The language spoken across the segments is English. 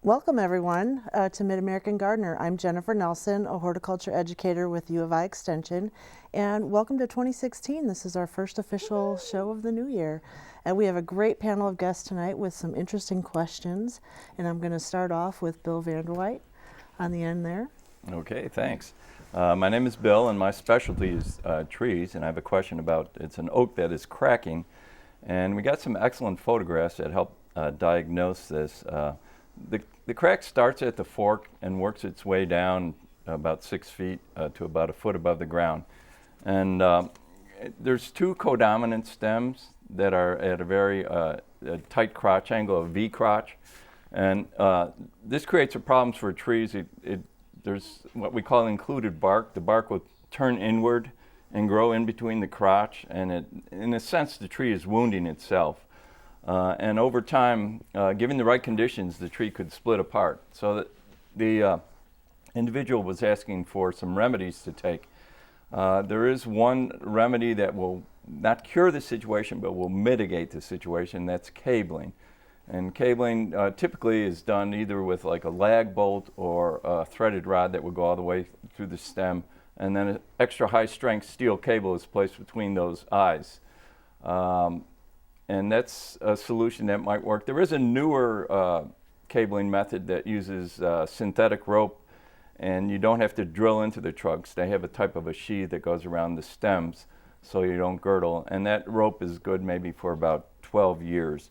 Welcome everyone to Mid-American Gardener. I'm Jennifer Nelson, a horticulture educator with U of I Extension, and welcome to 2016. This is our first official show of the new year. And we have a great panel of guests tonight with some interesting questions. And I'm going to start off with Bill Vanderwhite on the end there. Okay, thanks. My name is Bill, and my specialty is trees, and I have a question about, it's an oak that is cracking, and we got some excellent photographs that help diagnose this. The crack starts at the fork and works its way down about 6 feet to about a foot above the ground. And there's two codominant stems that are at a very tight crotch angle, a V crotch. And this creates problems for trees. There's what we call included bark. The bark will turn inward and grow in between the crotch, and in a sense the tree is wounding itself. And over time, given the right conditions, the tree could split apart. So that the individual was asking for some remedies to take. There is one remedy that will not cure the situation, but will mitigate the situation. That's cabling. And cabling typically is done either with like a lag bolt or a threaded rod that will go all the way through the stem, and then an extra high strength steel cable is placed between those eyes. And that's a solution that might work. There is a newer cabling method that uses synthetic rope, and you don't have to drill into the trunks. They have a type of a sheath that goes around the stems so you don't girdle, and that rope is good maybe for about 12 years.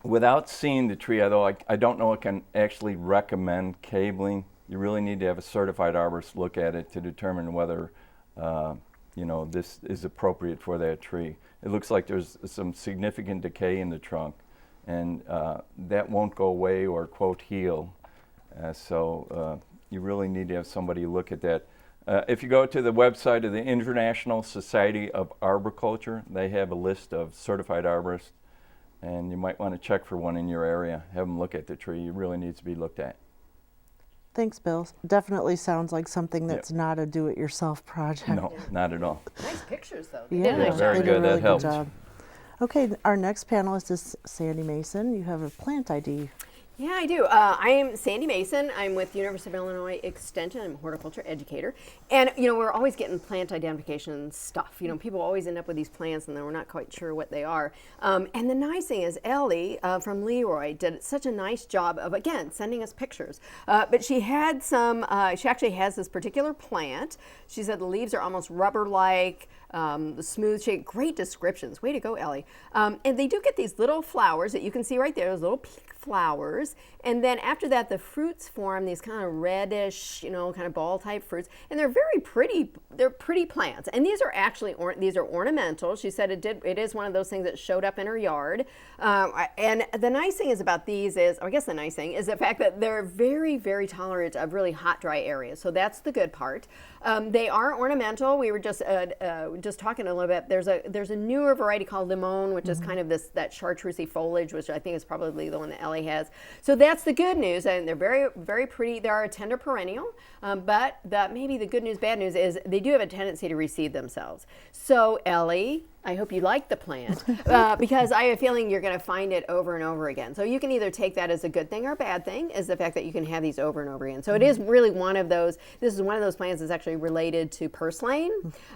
Without seeing the tree, although I don't know I can actually recommend cabling, you really need to have a certified arborist look at it to determine whether this is appropriate for that tree. It looks like there's some significant decay in the trunk, and that won't go away or, quote, heal. So you really need to have somebody look at that. If you go to the website of the International Society of Arboriculture, they have a list of certified arborists, and you might want to check for one in your area. Have them look at the tree. It really needs to be looked at. Thanks, Bill. Definitely sounds like something that's not a do-it-yourself project. No, not at all. Nice pictures, though. Yeah, very they did a good. really That helps. job. Okay, our next panelist is Sandy Mason. You have a plant ID. Yeah, I do. I am Sandy Mason. I'm with University of Illinois Extension. I'm a horticulture educator. And, we're always getting plant identification stuff. People always end up with these plants and then we're not quite sure what they are. And the nice thing is Ellie from Leroy did such a nice job of, again, sending us pictures. But she had she actually has this particular plant. She said the leaves are almost rubber-like. The smooth shape, great descriptions. Way to go, Ellie. And they do get these little flowers that you can see right there, those little pink flowers. And then after that, the fruits form these kind of reddish, kind of ball type fruits. And they're very pretty. They're pretty plants. And these are actually, these are ornamental. She said it is one of those things that showed up in her yard. And the nice thing is about these is, or I guess the nice thing is the fact that they're very, very tolerant of really hot, dry areas. So that's the good part. They are ornamental. We were just talking a little bit. There's a newer variety called Limon, which is kind of that chartreusey foliage, which I think is probably the one that Ellie has. So that's the good news, and they're very, very pretty. They are a tender perennial, but maybe the good news, bad news is they do have a tendency to reseed themselves. So Ellie, I hope you like the plant because I have a feeling you're going to find it over and over again. So you can either take that as a good thing or a bad thing, is the fact that you can have these over and over again. So it is really one of those. This is one of those plants that's actually related to purslane.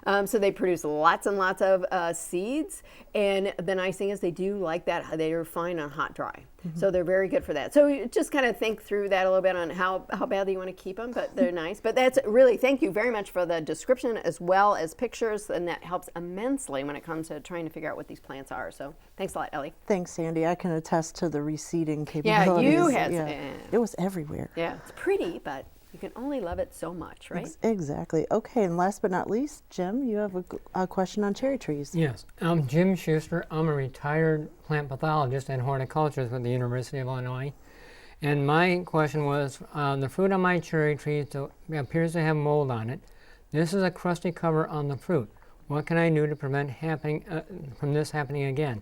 So they produce lots and lots of seeds. And the nice thing is they do like that. They are fine on hot, dry. So they're very good for that. So you just kind of think through that a little bit on how badly you want to keep them, but they're nice. But that's really, thank you very much for the description as well as pictures, and that helps immensely when it comes to trying to figure out what these plants are. So thanks a lot, Ellie. Thanks, Sandy. I can attest to the receding capabilities. Yeah, you had. It was everywhere. Yeah, it's pretty, but you can only love it so much, right? Exactly. Okay, and last but not least, Jim, you have a question on cherry trees. Yes, I'm Jim Schuster. I'm a retired plant pathologist and horticulturist with the University of Illinois. And my question was, the fruit on my cherry trees appears to have mold on it. This is a crusty cover on the fruit. What can I do to prevent from this happening again?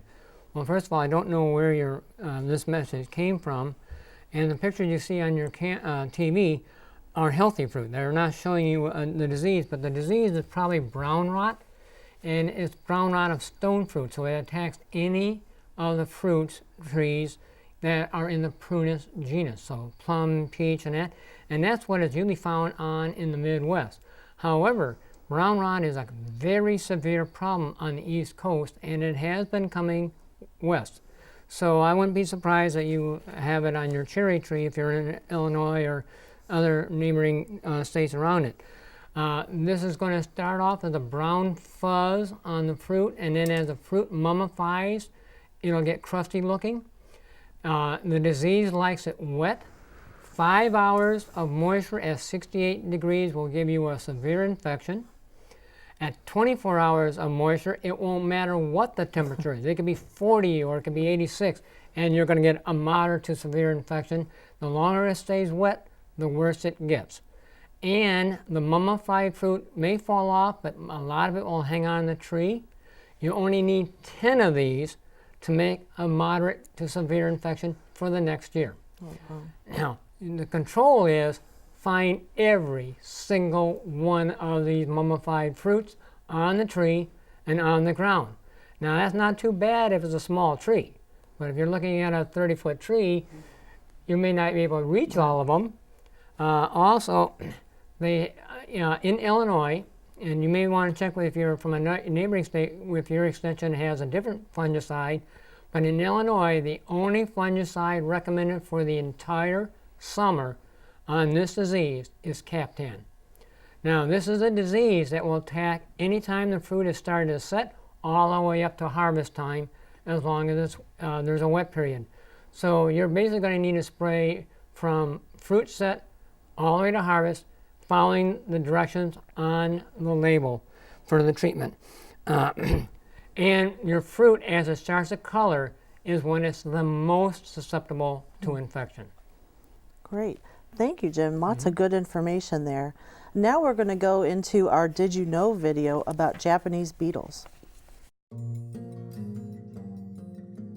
Well, first of all, I don't know where this message came from, and the pictures you see on your TV are healthy fruit. They're not showing you the disease, but the disease is probably brown rot, and it's brown rot of stone fruit, so it attacks any of the fruit trees that are in the Prunus genus, so plum, peach, and that's what is usually found on in the Midwest. However, brown rot is a very severe problem on the East Coast, and it has been coming west. So I wouldn't be surprised that you have it on your cherry tree if you're in Illinois or other neighboring states around it. This is going to start off as a brown fuzz on the fruit, and then as the fruit mummifies, it'll get crusty looking. The disease likes it wet. 5 hours of moisture at 68 degrees will give you a severe infection. At 24 hours of moisture, it won't matter what the temperature is. It could be 40 or it could be 86, and you're going to get a moderate to severe infection. The longer it stays wet, the worse it gets. And the mummified fruit may fall off, but a lot of it will hang on the tree. You only need 10 of these to make a moderate to severe infection for the next year. Now, the control is find every single one of these mummified fruits on the tree and on the ground. Now, that's not too bad if it's a small tree, but if you're looking at a 30-foot tree, you may not be able to reach all of them. Also, they, in Illinois, and you may want to check with if you're from a neighboring state if your extension has a different fungicide, but in Illinois, the only fungicide recommended for the entire summer on this disease is Captan. Now, this is a disease that will attack anytime the fruit is starting to set all the way up to harvest time, as long as there's a wet period. So you're basically going to need to spray from fruit set all the way to harvest, following the directions on the label for the treatment. And your fruit, as it starts to color, is when it's the most susceptible to infection. Great. Thank you, Jim. Lots of good information there. Now we're going to go into our Did You Know video about Japanese beetles.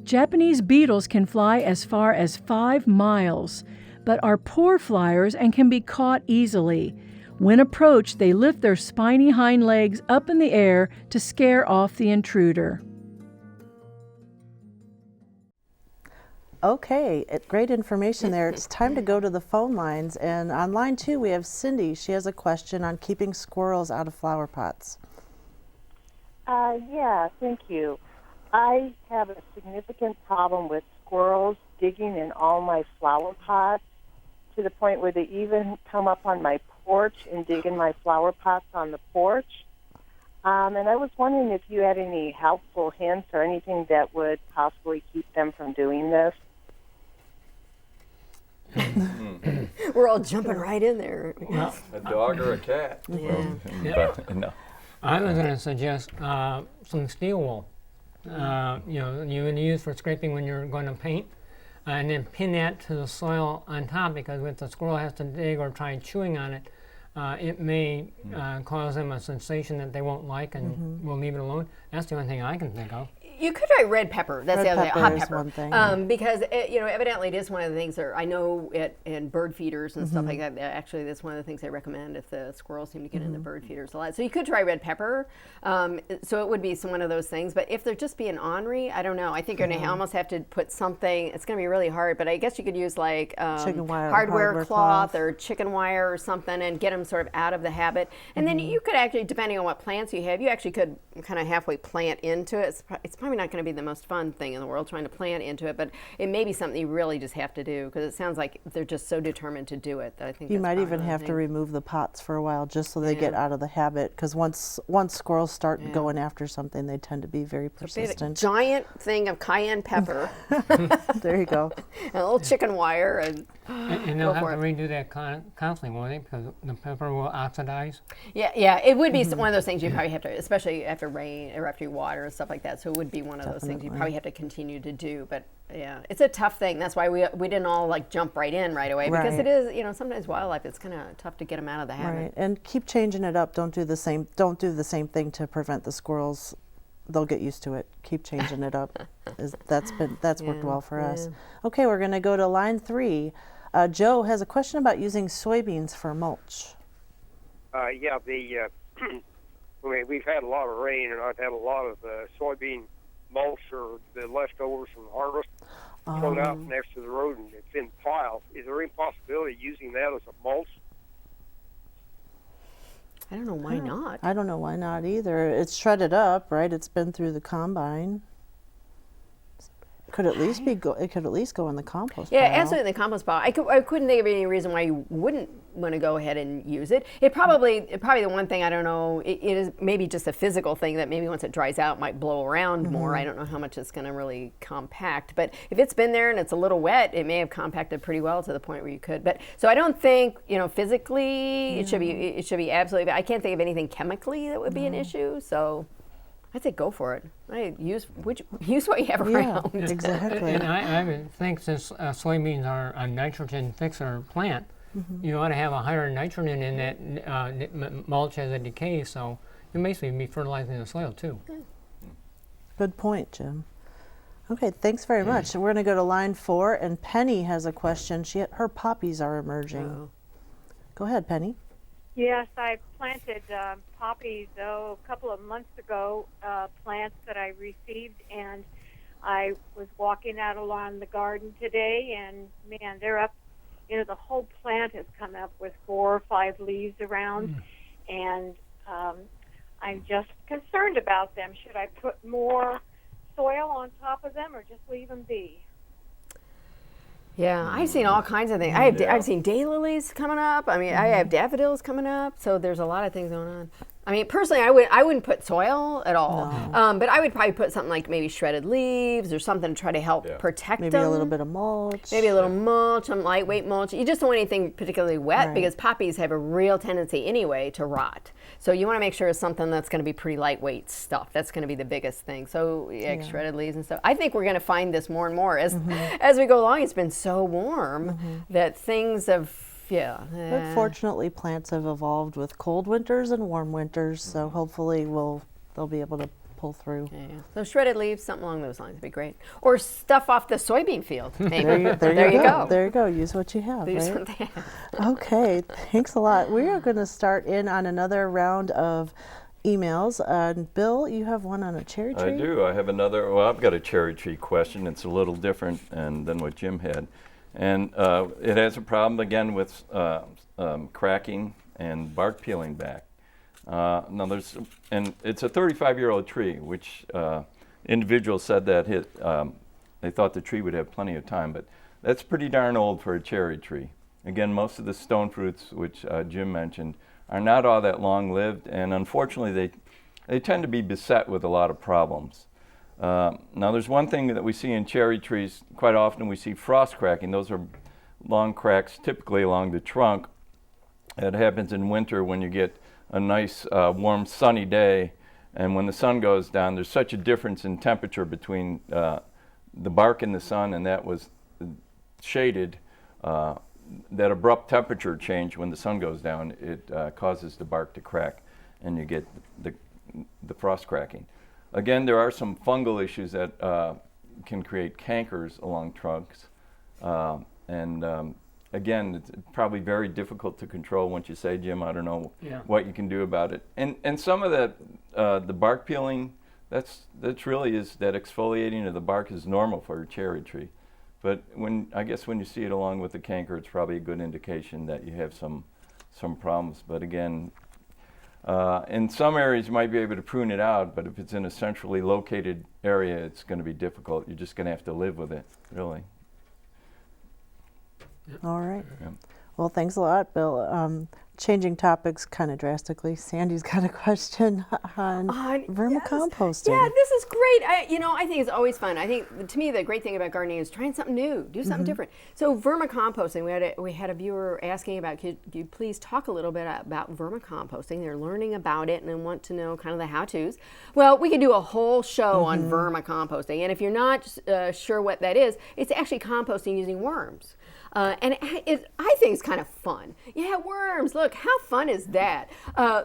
Japanese beetles can fly as far as 5 miles, but are poor flyers and can be caught easily. When approached, they lift their spiny hind legs up in the air to scare off the intruder. Okay, great information there. It's time to go to the phone lines. And on line 2, we have Cindy. She has a question on keeping squirrels out of flower pots. Yeah, thank you. I have a significant problem with squirrels digging in all my flower pots to the point where they even come up on my porch and dig in my flower pots on the porch. And I was wondering if you had any helpful hints or anything that would possibly keep them from doing this. We're all jumping right in there. A dog or a cat? Yeah. But, no. I was going to suggest some steel wool. You would use for scraping when you're going to paint, and then pin that to the soil on top, because if the squirrel has to dig or try chewing on it, it may cause them a sensation that they won't like, and will leave it alone. That's the only thing I can think of. You could try red pepper. That's Red the other thing. pepper Hot is pepper. one thing. Because evidently it is one of the things that I know in bird feeders and stuff like that. Actually, that's one of the things they recommend if the squirrels seem to get into bird feeders a lot. So you could try red pepper. So it would be one of those things. But if they're just being ornery, I don't know. I think you're going to almost have to put something. It's going to be really hard. But I guess you could use like Chicken wire, hardware cloth or chicken wire or something, and get them sort of out of the habit. And then you could actually, depending on what plants you have, you actually could kind of halfway plant into it. It's probably not going to be the most fun thing in the world trying to plant into it, but it may be something you really just have to do, because it sounds like they're just so determined to do it that I think You that's might probably even one of the have to things. remove the pots for a while just so they get out of the habit, because once squirrels start going after something, they tend to be very Be a persistent. giant thing of cayenne pepper There you go. and a little chicken wire and And they'll Go have for to redo that constantly, won't they? Because the pepper will oxidize. yeah, it would be one of those things you probably have to, especially after rain or after you water and stuff like that. So it would be one of those things you probably have to continue to do. But yeah, it's a tough thing. That's why we didn't all like jump right in right away, because Right. it is, sometimes wildlife, it's kind of tough to get them out of the habit. Right, and keep changing it up. Don't do the same thing to prevent the squirrels. They'll get used to it. Keep changing it up. That's worked well for us. Okay, we're going to go to line 3. Joe has a question about using soybeans for mulch. We've had a lot of rain, and I've had a lot of soybean mulch or the leftovers from harvest. float out next to the road and it's in piles. Is there any possibility of using that as a mulch? I don't know why not. I don't know why not either. It's shredded up, right? It's been through the combine. Could at least be it could at least go in the compost Yeah, pile. absolutely, the compost pile. I couldn't think of any reason why you wouldn't want to go ahead and use it. Probably the one thing, I don't know, it is maybe just a physical thing that maybe once it dries out might blow around more. I don't know how much it's going to really compact. But if it's been there and it's a little wet, it may have compacted pretty well to the point where you could. But so I don't think, physically it should be absolutely. I can't think of anything chemically that would be an issue. So I'd say go for it. Use what you have around. Yeah, exactly. And I would think since soybeans are a nitrogen fixer plant, you ought to have a higher nitrogen in that mulch as it decays, so you basically be fertilizing the soil too. Good point, Jim. Okay, thanks very much. So we're going to go to line 4, and Penny has a question. Her poppies are emerging. Oh. Go ahead, Penny. Yes, I planted poppies a couple of months ago, plants that I received, and I was walking out along the garden today, and man, they're up. The whole plant has come up with 4 or 5 leaves around, and I'm just concerned about them. Should I put more soil on top of them or just leave them be? Yeah, I've seen all kinds of things. I've seen daylilies coming up. I mean, I have daffodils coming up. So there's a lot of things going on. I mean, personally, I wouldn't put soil at all. No. But I would probably put something like maybe shredded leaves or something to try to help protect Maybe them. a little bit of mulch. Maybe a little mulch, some lightweight mulch. You just don't want anything particularly wet Right. because poppies have a real tendency anyway to rot. So you want to make sure it's something that's going to be pretty lightweight stuff. That's going to be the biggest thing. So shredded leaves and stuff. I think we're going to find this more and more as we go along. It's been so warm that things have. But fortunately, plants have evolved with cold winters and warm winters, so hopefully they'll be able to pull through. Yeah. So shredded leaves, something along those lines would be great. Or stuff off the soybean field. Maybe. There you go. There you go. Use what you have. Use Right? what they have. Okay, thanks a lot. We are going to start in on another round of emails. Bill, you have one on a cherry tree? I do. I have another. Well, I've got a cherry tree question. It's a little different than what Jim had. And it has a problem, again, with cracking and bark peeling back. Now and it's a 35-year-old tree, which individuals said that they thought the tree would have plenty of time, but that's pretty darn old for a cherry tree. Again, most of the stone fruits, which Jim mentioned, are not all that long-lived, and unfortunately they tend to be beset with a lot of problems. Now there's one thing that we see in cherry trees quite often. We see frost cracking. Those are long cracks typically along the trunk. It happens in winter when you get a nice warm sunny day, and when the sun goes down there's such a difference in temperature between the bark in the sun and that was shaded. That abrupt temperature change when the sun goes down, it causes the bark to crack and you get the frost cracking. Again, there are some fungal issues that can create cankers along trunks. Again, it's probably very difficult to control once you say, Jim, I don't know what you can do about it. And some of that, the bark peeling, that's really is that exfoliating of the bark is normal for a cherry tree. But I guess when you see it along with the canker, it's probably a good indication that you have some problems. But again, in some areas you might be able to prune it out, but if it's in a centrally located area, it's going to be difficult. You're just going to have to live with it, really. All right. Yeah. Well, thanks a lot, Bill. Changing topics kind of drastically. Sandy's got a question on vermicomposting. Yeah, this is great. I think it's always fun. I think, to me, the great thing about gardening is trying something new, do something different. So vermicomposting, we had a viewer asking about, could you please talk a little bit about vermicomposting? They're learning about it and they want to know kind of the how-tos. Well, we could do a whole show on vermicomposting. And if you're not sure what that is, it's actually composting using worms. I think it's kind of fun. Yeah, worms. Look, look, how fun is that?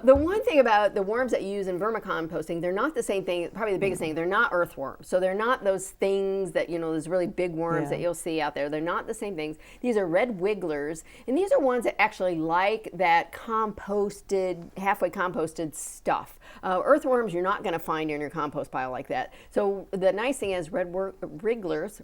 The one thing about the worms that you use in vermicomposting, they're not the same thing, probably the biggest thing, they're not earthworms. So they're not those things that, those really big worms that you'll see out there. They're not the same things. These are red wigglers, and these are ones that actually like that composted, halfway composted stuff. Earthworms you're not going to find in your compost pile like that. So the nice thing is wigglers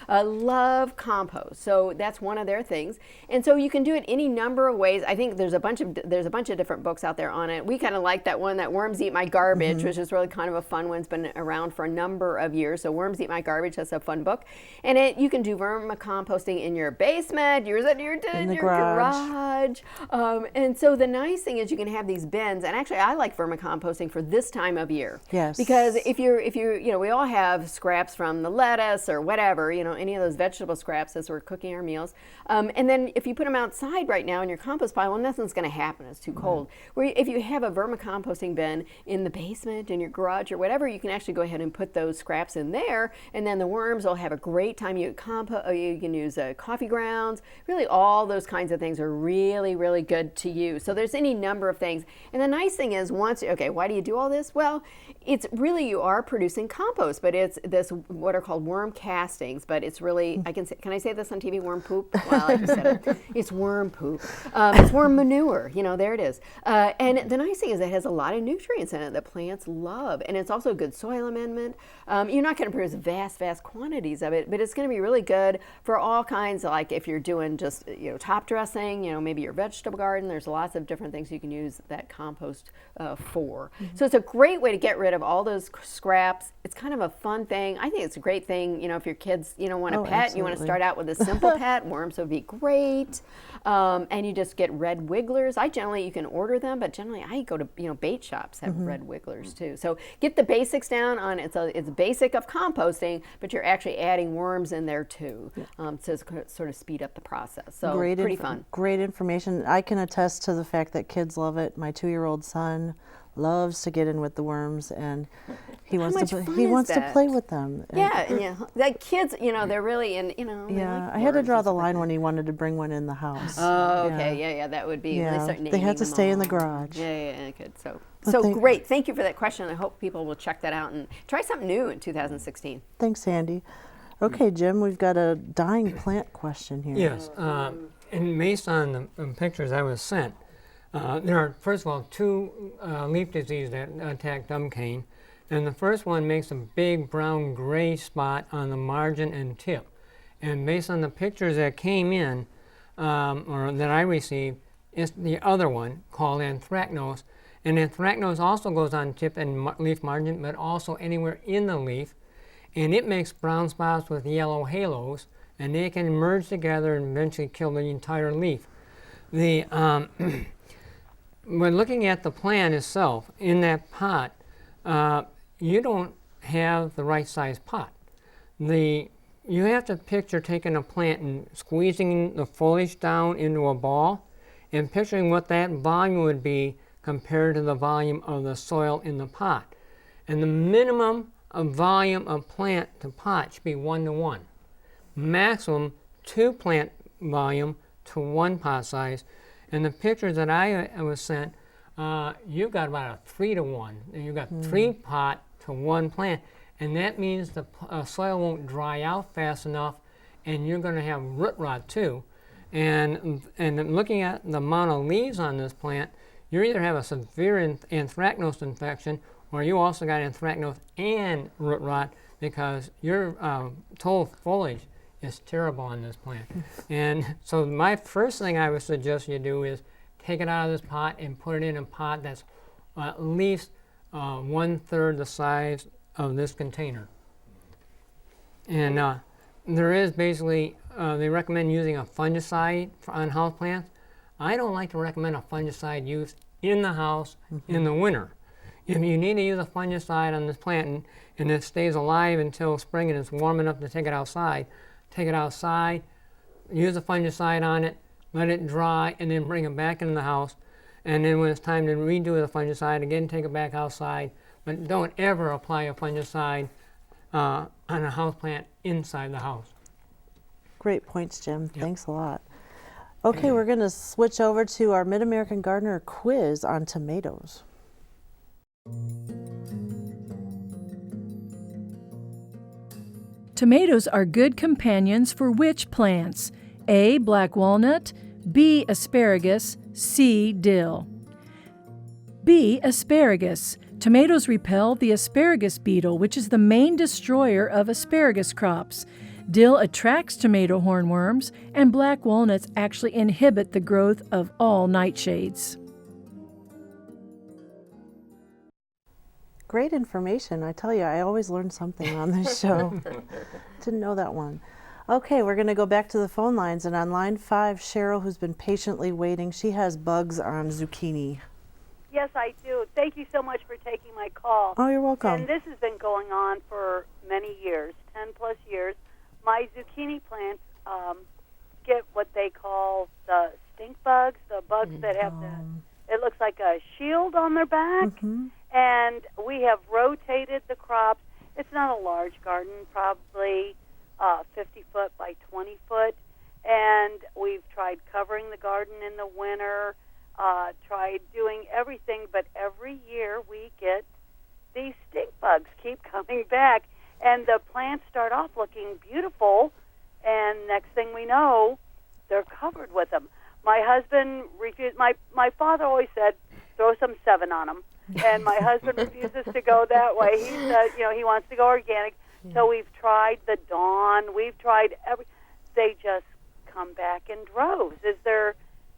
love compost. So that's one of their things. And so you can do it any number of ways. I think there's a bunch of different books out there on it. We kind of like that one, that Worms Eat My Garbage, which is really kind of a fun one. It's been around for a number of years. So Worms Eat My Garbage, that's a fun book. And you can do vermicomposting in your basement, your garage. And so the nice thing is you can have these bins, and actually I like vermicomposting for this time of year. Yes. Because if you're, we all have scraps from the lettuce or whatever, any of those vegetable scraps as we're cooking our meals. And then if you put them outside right now in your compost pile, well, nothing's going to happen. It's too cold. Where if you have a vermicomposting bin in the basement, in your garage or whatever, you can actually go ahead and put those scraps in there, and then the worms will have a great time. You can use coffee grounds. Really, all those kinds of things are really, really good to use. So there's any number of things. And the nice thing is, why do you do all this? Well, it's really, you are producing compost, but it's this what are called worm castings, but it's really, can I say this on TV, worm poop? Well, I just said it. It's worm poop. It's worm manure, there it is. And the nice thing is it has a lot of nutrients in it that plants love, and it's also a good soil amendment. You're not going to produce vast quantities of it, but it's going to be really good for all kinds, like if you're doing just, top dressing, maybe your vegetable garden, there's lots of different things you can use that compost for. So it's a great way to get rid of all those scraps. It's kind of a fun thing. I think it's a great thing, if your kids, want a pet, absolutely. you want to start out with a simple pet, worms would be great. And you just get red wigglers. You can order them, but generally I go to, bait shops have red wigglers too. So get the basics down on, it's basic of composting, but you're actually adding worms in there too, to sort of speed up the process. So pretty fun. Great information. I can attest to the fact that kids love it. My 2-year-old son loves to get in with the worms, and he wants to play with them. Like kids, they're really in, I had to draw the line when he wanted to bring one in the house. Oh, okay, that would be. They had to stay in the garage. Yeah, good. So great. Thank you for that question. I hope people will check that out and try something new in 2016. Thanks, Sandy. Okay, Jim, we've got a dying plant question here. Yes, and based on the pictures I was sent, there are, first of all, 2 leaf diseases that attack dumb cane. And the first one makes a big brown-gray spot on the margin and tip. And based on the pictures that came in, or that I received, is the other one called anthracnose. And anthracnose also goes on tip and leaf margin, but also anywhere in the leaf. And it makes brown spots with yellow halos, and they can merge together and eventually kill the entire leaf. When looking at the plant itself, in that pot, you don't have the right size pot. You have to picture taking a plant and squeezing the foliage down into a ball and picturing what that volume would be compared to the volume of the soil in the pot. And the minimum of volume of plant to pot should be 1 to 1. Maximum 2 plant volume to 1 pot size. And the pictures that I was sent, you've got about a 3 to 1. And you've got 3 pot to 1 plant. And that means the soil won't dry out fast enough, and you're going to have root rot too. And looking at the amount of leaves on this plant, you either have a severe anthracnose infection, or you also got anthracnose and root rot, because your total foliage is terrible on this plant. And so my first thing I would suggest you do is take it out of this pot and put it in a pot that's at least 1/3 the size of this container. And there is basically, they recommend using a fungicide on house plants. I don't like to recommend a fungicide used in the house in the winter. If you need to use a fungicide on this plant and it stays alive until spring and it's warm enough to take it outside, use a fungicide on it, let it dry, and then bring it back into the house. And then when it's time to redo the fungicide, again, take it back outside. But don't ever apply a fungicide on a house plant inside the house. Great points, Jim. Yep. Thanks a lot. Okay, we're going to switch over to our Mid-American Gardener quiz on tomatoes. Tomatoes are good companions for which plants? A. Black walnut, B. Asparagus, C. Dill. B. Asparagus. Tomatoes repel the asparagus beetle, which is the main destroyer of asparagus crops. Dill attracts tomato hornworms, and black walnuts actually inhibit the growth of all nightshades. Great information. I tell you, I always learn something on this show. Didn't know that one. Okay, we're going to go back to the phone lines. And on line 5, Cheryl, who's been patiently waiting, she has bugs on zucchini. Yes, I do. Thank you so much for taking my call. Oh, you're welcome. And this has been going on for many years, 10 plus years. My zucchini plants get what they call the stink bugs, the bugs that have it looks like a shield on their back. And we have rotated the crops. It's not a large garden, probably 50 foot by 20 foot. And we've tried covering the garden in the winter, tried doing everything, but every year we get these stink bugs keep coming back. And the plants start off looking beautiful, and next thing we know, they're covered with them. My husband refused. My father always said, throw some 7 on them. And my husband refuses to go that way. He said, he wants to go organic. Yeah. So we've tried the Dawn. We've tried they just come back in droves. Is there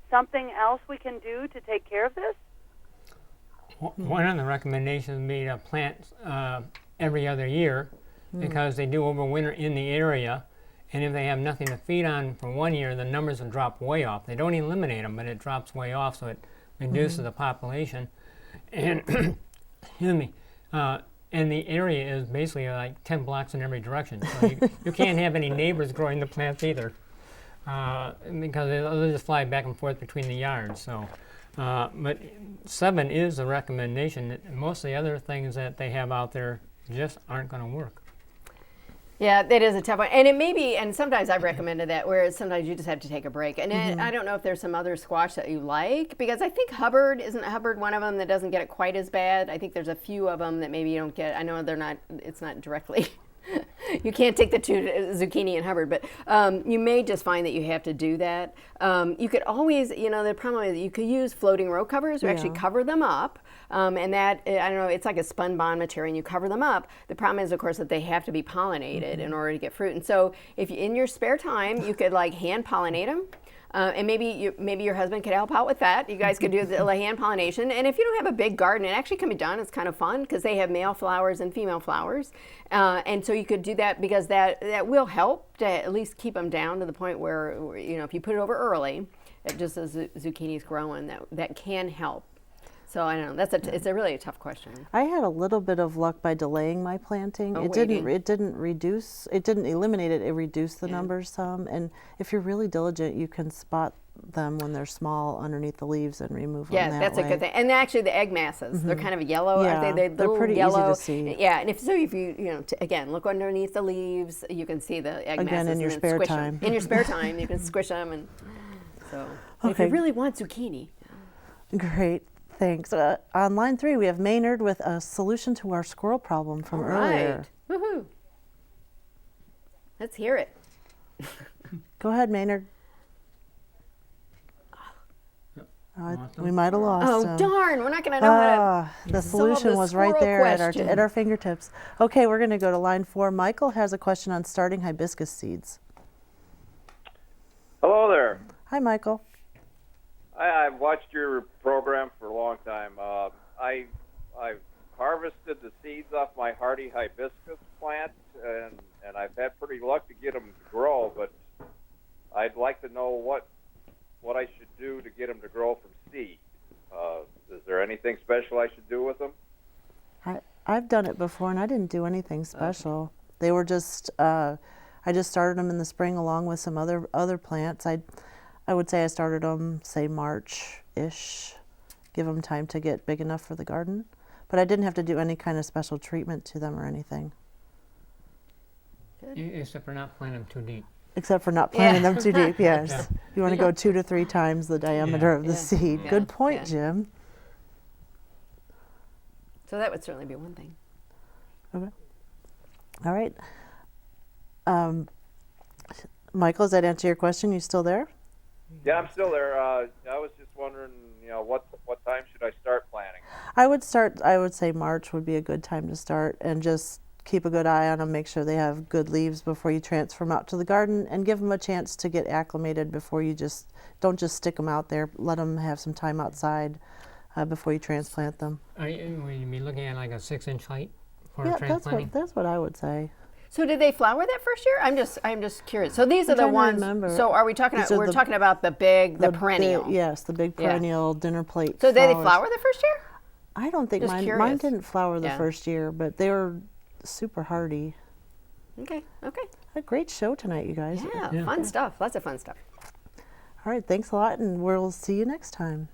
something else we can do to take care of this? One of the recommendations would be to plant every other year because they do overwinter in the area. And if they have nothing to feed on for 1 year, the numbers will drop way off. They don't eliminate them, but it drops way off, so it reduces the population. And excuse me, and the area is basically like 10 blocks in every direction. So you can't have any neighbors growing the plants either, because they'll just fly back and forth between the yards. So, but 7 is a recommendation. Most of the other things that they have out there just aren't going to work. Yeah, that is a tough one. And it may be, and sometimes I've recommended that, where sometimes you just have to take a break. And I don't know if there's some other squash that you like, because I think isn't Hubbard one of them that doesn't get it quite as bad? I think there's a few of them that maybe you don't get. I know it's not directly. You can't take the 2 zucchini and Hubbard, but you may just find that you have to do that. You could always, the problem is you could use floating row covers or actually cover them up. And that, I don't know, it's like a spun bond material and you cover them up. The problem is, of course, that they have to be pollinated in order to get fruit. And so if in your spare time, you could like hand pollinate them. And maybe your husband could help out with that. You guys could do the hand pollination. And if you don't have a big garden, it actually can be done. It's kind of fun because they have male flowers and female flowers. And so you could do that because that will help to at least keep them down to the point where if you put it over early, just as zucchini's growing, that can help. So I don't know. It's a really tough question. I had a little bit of luck by delaying my planting. It didn't eliminate it. It reduced the numbers some. And if you're really diligent, you can spot them when they're small underneath the leaves and remove them. Yeah, that's a good thing. And actually, the egg masses, they're kind of yellow. Yeah, they're pretty yellow. easy to see. Yeah, and if you again look underneath the leaves, you can see the egg masses. Again, in your spare time. In your spare time, you can squish them, and so if you really want zucchini. Great. Thanks. On line 3, we have Maynard with a solution to our squirrel problem from earlier. Woohoo! Let's hear it. Go ahead, Maynard. We might have lost him. Darn! We're not going to know how to. The solution was right there at our fingertips. Okay, we're going to go to line 4. Michael has a question on starting hibiscus seeds. Hello there. Hi, Michael. I've watched your program for a long time. I've harvested the seeds off my hardy hibiscus plant, and I've had pretty luck to get them to grow. But I'd like to know what I should do to get them to grow from seed. Is there anything special I should do with them? I've done it before, and I didn't do anything special. They were just I just started them in the spring along with some other plants. I would say I started them, say, March-ish, give them time to get big enough for the garden. But I didn't have to do any kind of special treatment to them or anything. Except for not planting them too deep. Except for not planting them too deep, yes. You want to go 2 to 3 times the diameter of the seed. Yeah. Good point, Yeah. Jim. So that would certainly be one thing. Okay. All right. Michael, does that answer your question? You still there? Yeah, I'm still there. I was just wondering, what time should I start planting? I would say March would be a good time to start, and just keep a good eye on them, make sure they have good leaves before you transfer them out to the garden, and give them a chance to get acclimated before you don't just stick them out there. Let them have some time outside before you transplant them. Will you be looking at like a 6-inch height for Yeah, transplanting? that's what I would say. So did they flower that first year? I'm just curious. So these are the trying to ones. remember. So are we talking? These are We're the- talking about the perennial. Yes, the big Yeah. perennial dinner plate. So did they flowers. flower the first year? I don't think Just mine curious. didn't flower the Yeah. first year, but they were super hardy. Okay. A great show tonight, you guys. Yeah, fun stuff. Lots of fun stuff. All right, thanks a lot, and we'll see you next time.